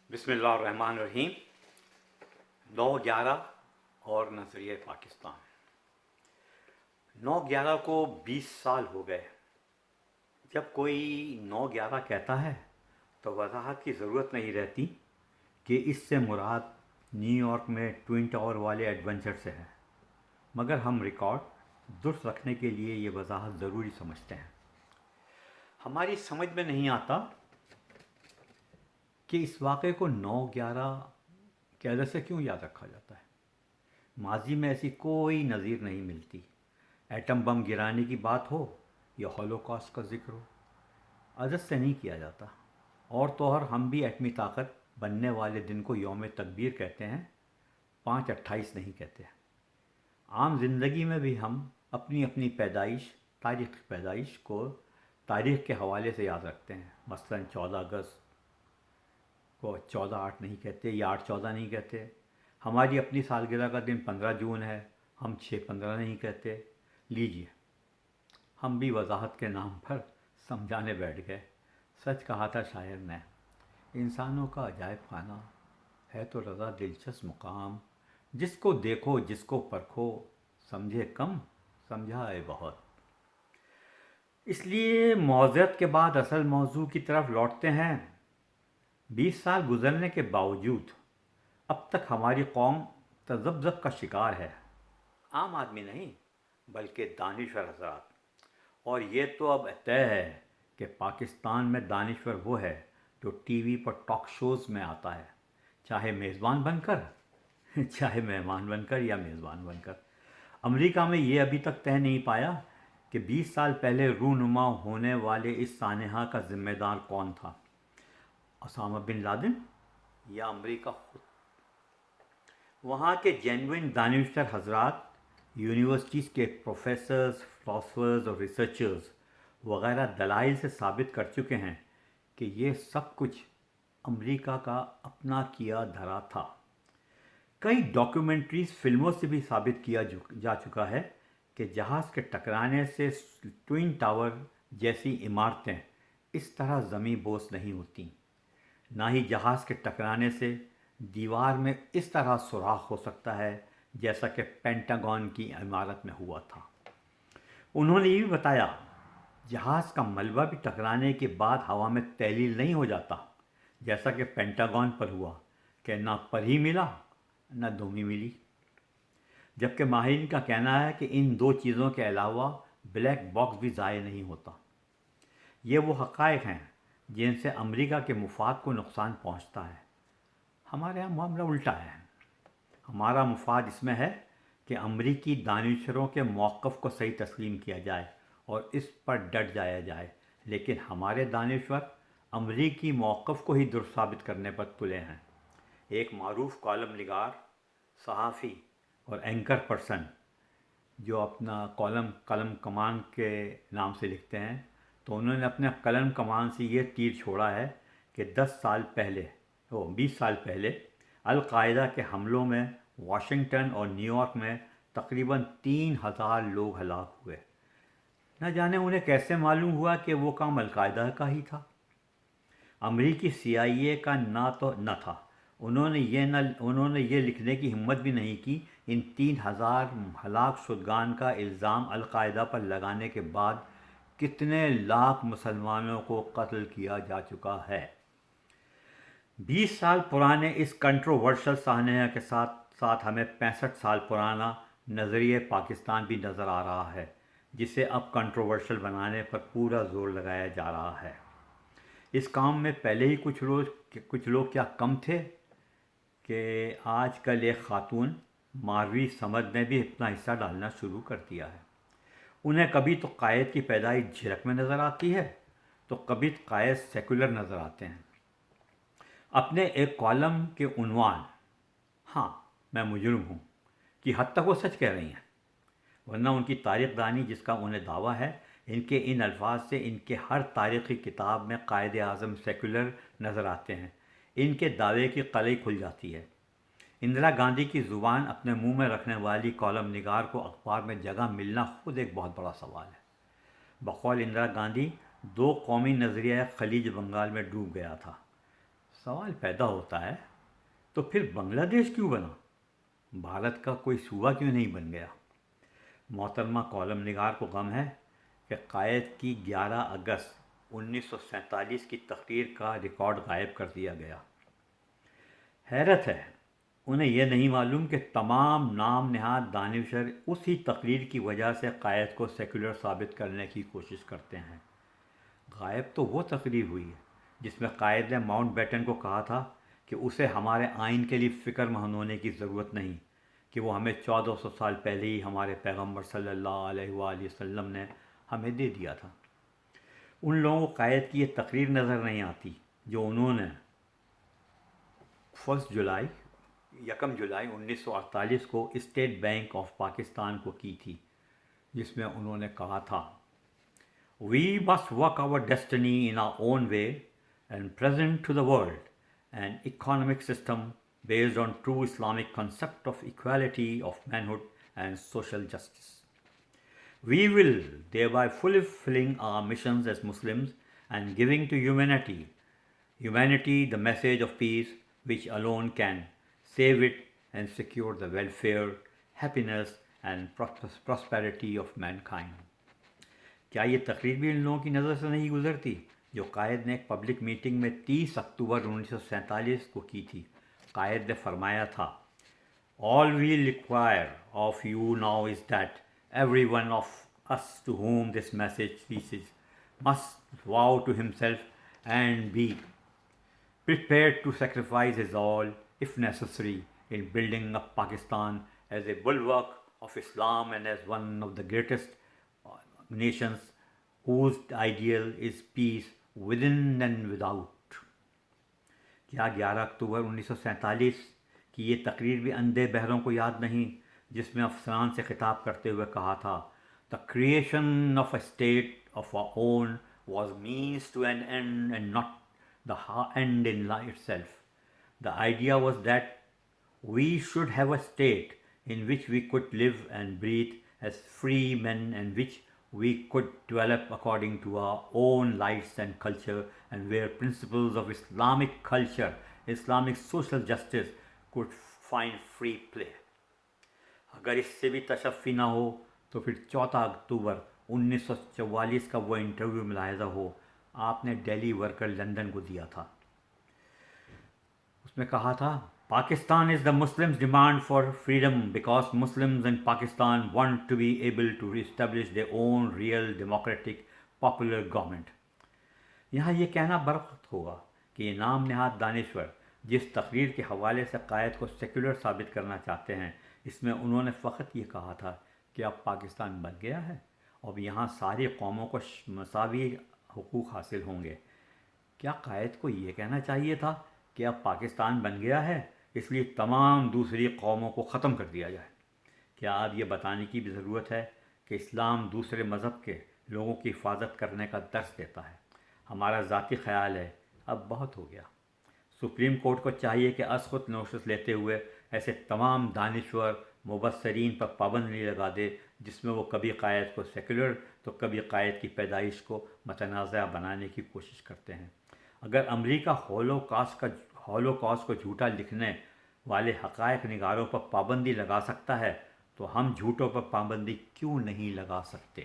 बिस्मिल्लाहिर्रहमानिर्रहीम। 9/11 और नज़रिए पाकिस्तान। 9/11 को 20 साल हो गए। जब कोई 9/11 कहता है तो वजाहत की ज़रूरत नहीं रहती कि इससे मुराद न्यूयॉर्क में ट्विन टावर वाले एडवेंचर से है, मगर हम रिकॉर्ड दुरुस्त रखने के लिए ये वजाहत ज़रूरी समझते हैं। हमारी समझ में नहीं आता कि इस वाक़े को 9/11 की वजह से क्यों याद रखा जाता है। माजी में ऐसी कोई नज़ीर नहीं मिलती। एटम बम गिराने की बात हो या हॉलोकॉस्ट का जिक्र हो, अदद से नहीं किया जाता। और तो और हम भी एटमी ताकत बनने वाले दिन को यौम तकबीर कहते हैं, 5/28 नहीं कहते। आम ज़िंदगी में भी हम अपनी अपनी पैदाइश को तारीख़ के हवाले से याद रखते हैं। मसलन 14 अगस्त को 14/8 नहीं कहते या 8/14 नहीं कहते। हमारी अपनी सालगिरह का दिन 15 जून है, हम 6/15 नहीं कहते। लीजिए, हम भी वजाहत के नाम पर समझाने बैठ गए। सच कहा था शायर ने, इंसानों का अजायब खाना है तो रज़ा दिलचस्प मुकाम, जिसको देखो जिसको परखो, समझे कम समझाए बहुत। इसलिए मौज़त के बाद असल मौजू की तरफ लौटते हैं। 20 साल गुजरने के बावजूद अब तक हमारी कौम तज़ब्ज़ब का शिकार है। आम आदमी नहीं बल्कि दानिशवर हज़रात। और ये तो अब तय है कि पाकिस्तान में दानिशवर वो है जो टीवी पर टॉक शोज़ में आता है, चाहे मेज़बान बनकर चाहे मेहमान बनकर या मेज़बान बनकर। अमेरिका में ये अभी तक तय नहीं पाया कि 20 साल पहले रूनुमा होने वाले इस सानहा का ज़िम्मेदार कौन था, ओसामा बिन लादेन या अमेरिका खुद। वहाँ के जेन्युइन दानिशवर हज़रात, यूनिवर्सिटीज़ के प्रोफेसर्स, फिलोसफर्स और रिसर्चर्स वगैरह दलाइल से साबित कर चुके हैं कि ये सब कुछ अमेरिका का अपना किया धरा था। कई डॉक्यूमेंट्रीज, फिल्मों से भी साबित किया जा चुका है कि जहाज़ के टकराने से ट्विन टावर जैसी इमारतें इस तरह ज़मीं बोस नहीं होती, ना ही जहाज़ के टकराने से दीवार में इस तरह सुराख हो सकता है जैसा कि पेंटागन की इमारत में हुआ था। उन्होंने ये भी बताया, जहाज़ का मलबा भी टकराने के बाद हवा में तैलील नहीं हो जाता, जैसा कि पेंटागन पर हुआ कि ना पर ही मिला न धूमि मिली। जबकि माहिरीन का कहना है कि इन दो चीज़ों के अलावा ब्लैक बॉक्स भी ज़ाय नहीं होता। ये वो हक़ाइक़ हैं जिनसे अमेरिका के मुफाद को नुकसान पहुंचता है। हमारे यहाँ मामला उल्टा है। हमारा मुफाद इसमें है कि अमरीकी दानिशरों के मौक़िफ़ को सही तस्लीम किया जाए और इस पर डट जाया जाए, लेकिन हमारे दानिशवर अमरीकी मौक़िफ़ को ही दुरुस्त साबित करने पर तुले हैं। एक मारूफ कॉलम निगार, सहाफ़ी और एंकर पर्सन जो अपना कलम कमान के नाम से लिखते हैं, तो उन्होंने अपने कलम कमान से ये तीर छोड़ा है कि 20 साल पहले अल-कायदा के हमलों में वाशिंगटन और न्यूयॉर्क में तकरीबन 3000 लोग हलाक हुए। न जाने उन्हें कैसे मालूम हुआ कि वो काम अल-कायदा का ही था। अमरीकी CIA का न था। उन्होंने ये लिखने की हिम्मत भी नहीं की, इन 3000 हलाक शुदगान का इल्ज़ाम अल-कायदा पर लगाने के बाद कितने लाख मुसलमानों को कत्ल किया जा चुका है। 20 साल पुराने इस कंट्रोवर्शल सानहा के साथ साथ हमें 65 साल पुराना नज़रिए पाकिस्तान भी नज़र आ रहा है, जिसे अब कंट्रोवर्शल बनाने पर पूरा जोर लगाया जा रहा है। इस काम में पहले ही कुछ लोग क्या कम थे कि आजकल एक ख़ातून मारवी समद ने भी अपना हिस्सा डालना शुरू कर दिया है। उन्हें कभी तो कायद की पैदाइश झिड़क में नज़र आती है, तो कभी कायद सेकुलर नज़र आते हैं। अपने एक कॉलम के उन्वान "हाँ मैं मुजरिम हूँ" की हद तक वो सच कह रही हैं, वरना उनकी तारीख़ दानी जिसका उन्हें दावा है, इनके इन अल्फाज से इनके हर तारीख़ी किताब में कायद आज़म सेकुलर नज़र आते हैं। इनके दावे की कलई खुल जाती है। इंदिरा गांधी की ज़ुबान अपने मुंह में रखने वाली कॉलम निगार को अखबार में जगह मिलना खुद एक बहुत बड़ा सवाल है। बकौल इंदिरा गांधी 2 कौमी नज़रिया खलीज बंगाल में डूब गया था। سوال پیدا ہوتا ہے تو پھر بنگلہ دیش کیوں بنا؟ بھارت کا کوئی صوبہ کیوں نہیں بن گیا؟ محترمہ کالم نگار کو غم ہے کہ قائد کی 11 اگست 1947 کی تقریر کا ریکارڈ غائب کر دیا گیا۔ حیرت ہے انہیں یہ نہیں معلوم کہ تمام نام نہاد دانشور اسی تقریر کی وجہ سے قائد کو سیکولر ثابت کرنے کی کوشش کرتے ہیں۔ غائب تو وہ تقریر ہوئی ہے جس میں قائد نے ماؤنٹ بیٹن کو کہا تھا کہ اسے ہمارے آئین کے لیے فکر مند ہونے کی ضرورت نہیں، کہ وہ ہمیں 1400 سال پہلے ہی ہمارے پیغمبر صلی اللہ علیہ وآلہ وسلم نے ہمیں دے دیا تھا۔ ان لوگوں کو قائد کی یہ تقریر نظر نہیں آتی جو انہوں نے 1 جولائی 1948 کو اسٹیٹ بینک آف پاکستان کو کی تھی، جس میں انہوں نے کہا تھا We must work our destiny in our own way and present to the world an economic system based on true Islamic concept of equality of manhood and social justice. We will thereby fulfilling our missions as Muslims and giving to humanity the message of peace which alone can save it and secure the welfare, happiness and prosperity of mankind. کیا یہ تقریر بھی ان لوگوں کی نظر سے نہیں گزرتی جو قائد نے ایک پبلک میٹنگ میں 30 اکتوبر 1947 کو کی تھی؟ قائد نے فرمایا تھا All we require of you now is that every one of us to whom this message reaches must vow to himself and be prepared to sacrifice his all, if necessary, in building up Pakistan as a bulwark of Islam and as one of the greatest nations whose ideal is peace within and without. کیا 11 اکتوبر 1947 کی یہ تقریر بھی اندھے بہروں کو یاد نہیں جس میں افسران سے خطاب کرتے ہوئے کہا تھا The creation of a state of our own was means to an end and not the end in itself. The idea was that we should have a state in which we could live and breathe as free men and which we could develop according to our own lights and culture and where principles of Islamic culture, Islamic social justice could find free play. اگر اس سے بھی تشفی نہ ہو تو پھر 14 اکتوبر 1944 کا وہ interview ملاحظہ ہو آپ نے ڈیلی ورکر لندن کو دیا تھا۔ اس میں کہا تھا Pakistan is the Muslims' demand for freedom because Muslims in Pakistan want to be able to establish their own real democratic popular government. یہاں یہ کہنا برحق ہوگا کہ یہ نام نہاد دانشور جس تقریر کے حوالے سے قائد کو سیکولر ثابت کرنا چاہتے ہیں، اس میں انہوں نے فقط یہ کہا تھا کہ اب پاکستان بن گیا ہے اور یہاں ساری قوموں کو مساوی حقوق حاصل ہوں گے۔ کیا قائد کو یہ کہنا چاہیے تھا کہ اب پاکستان بن گیا ہے اس لیے تمام دوسری قوموں کو ختم کر دیا جائے؟ کیا اب یہ بتانے کی بھی ضرورت ہے کہ اسلام دوسرے مذہب کے لوگوں کی حفاظت کرنے کا درس دیتا ہے؟ ہمارا ذاتی خیال ہے اب بہت ہو گیا۔ سپریم کورٹ کو چاہیے کہ ازخود نوٹس لیتے ہوئے ایسے تمام دانشور مبصرین پر پابندی لگا دے جس میں وہ کبھی قائد کو سیکولر تو کبھی قائد کی پیدائش کو متنازع بنانے کی کوشش کرتے ہیں۔ اگر امریکہ ہولوکاسٹ کو جھوٹا لکھنے والے حقائق نگاروں پر پابندی لگا سکتا ہے تو ہم جھوٹوں پر پابندی کیوں نہیں لگا سکتے؟